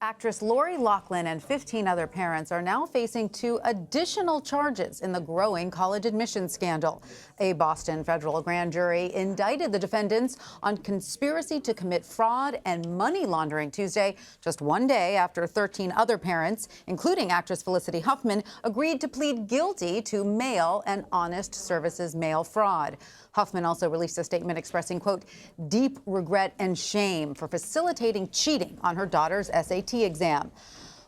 Actress Loughlin and 15 other parents are now facing 2 additional charges in the growing college admissions scandal. A Boston federal grand jury indicted the defendants on conspiracy to commit fraud and money laundering Tuesday, just one day after 13 other parents, including actress Felicity Huffman, agreed to plead guilty to mail and honest services mail fraud. Huffman also released a statement expressing, quote, deep regret and shame for facilitating cheating on her daughter's SAT exam.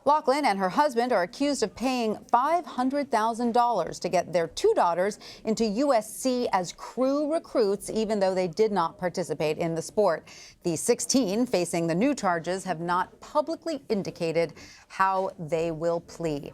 Loughlin and her husband are accused of paying $500,000 to get their 2 daughters into USC as crew recruits, even though they did not participate in the sport. The 16 facing the new charges have not publicly indicated how they will plead.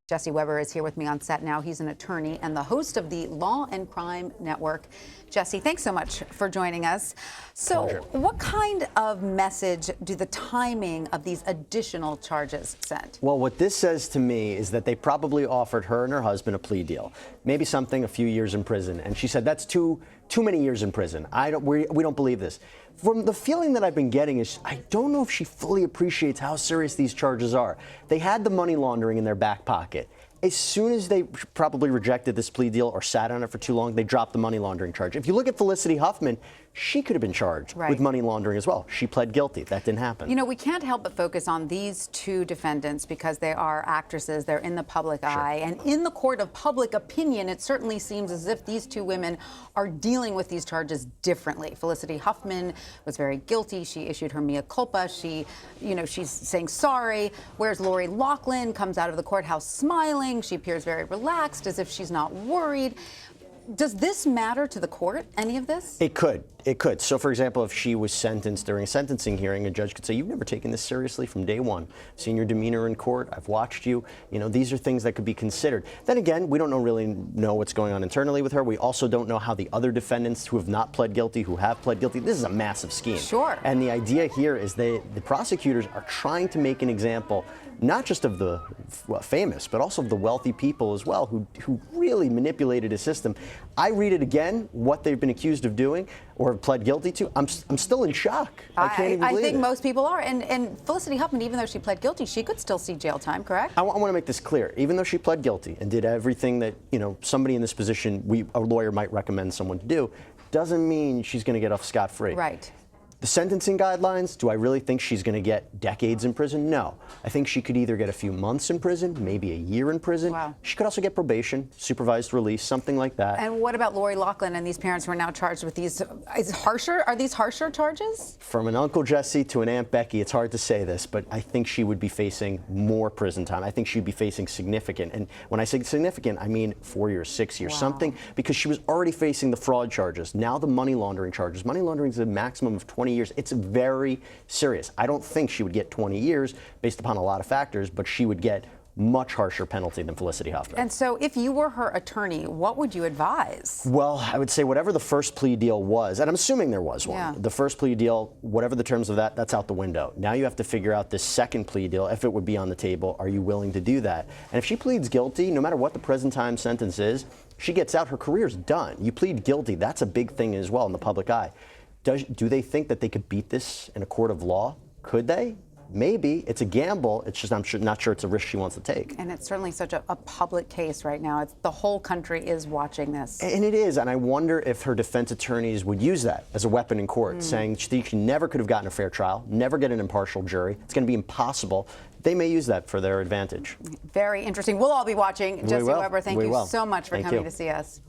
Jesse Weber is here with me on set now. He's an attorney and the host of the Law and Crime Network. Jesse, thanks so much for joining us. So what kind of message do the timing of these additional charges send? Well, what this says to me is that they probably offered her and her husband a plea deal, maybe something a few years in prison. And she said, that's too many years in prison. We don't believe this. From the feeling that I've been getting is I don't know if she fully appreciates how serious these charges are. They had the money laundering in their back pocket. As soon as they probably rejected this plea deal or sat on it for too long, they dropped the money laundering charge. If you look at Felicity Huffman, she could have been charged with money laundering as well. She pled guilty. That didn't happen. You know, we can't help but focus on these 2 defendants because they are actresses. They're in the public eye. And in the court of public opinion, it certainly seems as if these 2 women are dealing with these charges differently. Felicity Huffman was very guilty. She issued her mea culpa. She's saying sorry. Whereas Loughlin comes out of the courthouse smiling. She appears very relaxed, as if she's not worried. Does this matter to the court, any of this? It could. It could. So, for example, if she was sentenced during a sentencing hearing, a judge could say, you've never taken this seriously from day one. I've seen your demeanor in court. I've watched you. You know, these are things that could be considered. Then again, we don't really know what's going on internally with her. We also don't know how the other defendants who have not pled guilty, who have pled guilty, this is a massive scheme. Sure. And the idea here is the prosecutors are trying to make an example, not just of the famous, but also of the wealthy people as well, who really manipulated a system. I read it again, what they've been accused of doing or have pled guilty to. I'm still in shock. I can't even believe it. I think most people are. And Felicity Huffman, even though she pled guilty, she could still see jail time, correct? I want to make this clear. Even though she pled guilty and did everything that, somebody in this position, a lawyer might recommend someone to do, doesn't mean she's going to get off scot-free. Right. The sentencing guidelines, do I really think she's going to get decades in prison? No. I think she could either get a few months in prison, maybe a year in prison. Wow. She could also get probation, supervised release, something like that. And what about Loughlin and these parents who are now charged with these? Are these harsher charges? From an Uncle Jesse to an Aunt Becky, it's hard to say this, but I think she would be facing more prison time. I think she'd be facing significant. And when I say significant, I mean 4 years, 6 years, something, because she was already facing the fraud charges. Now the money laundering charges. Money laundering is a maximum of 20 years. It's very serious. I don't think she would get 20 years based upon a lot of factors, but she would get much harsher penalty than Felicity Huffman. And so if you were her attorney, what would you advise? Well, I would say whatever the first plea deal was, and I'm assuming there was one, the first plea deal, whatever the terms of that, that's out the window. Now you have to figure out this second plea deal, if it would be on the table, are you willing to do that? And if she pleads guilty, no matter what the present time sentence is, she gets out, her career's done. You plead guilty, that's a big thing as well in the public eye. Do they think that they could beat this in a court of law? Could they? Maybe. It's a gamble. It's just not sure it's a risk she wants to take. And it's certainly such a public case right now. The whole country is watching this. And it is. And I wonder if her defense attorneys would use that as a weapon in court, saying she never could have gotten a fair trial, never get an impartial jury. It's going to be impossible. They may use that for their advantage. Very interesting. We'll all be watching. Jesse Weber, thank you so much for coming to see us.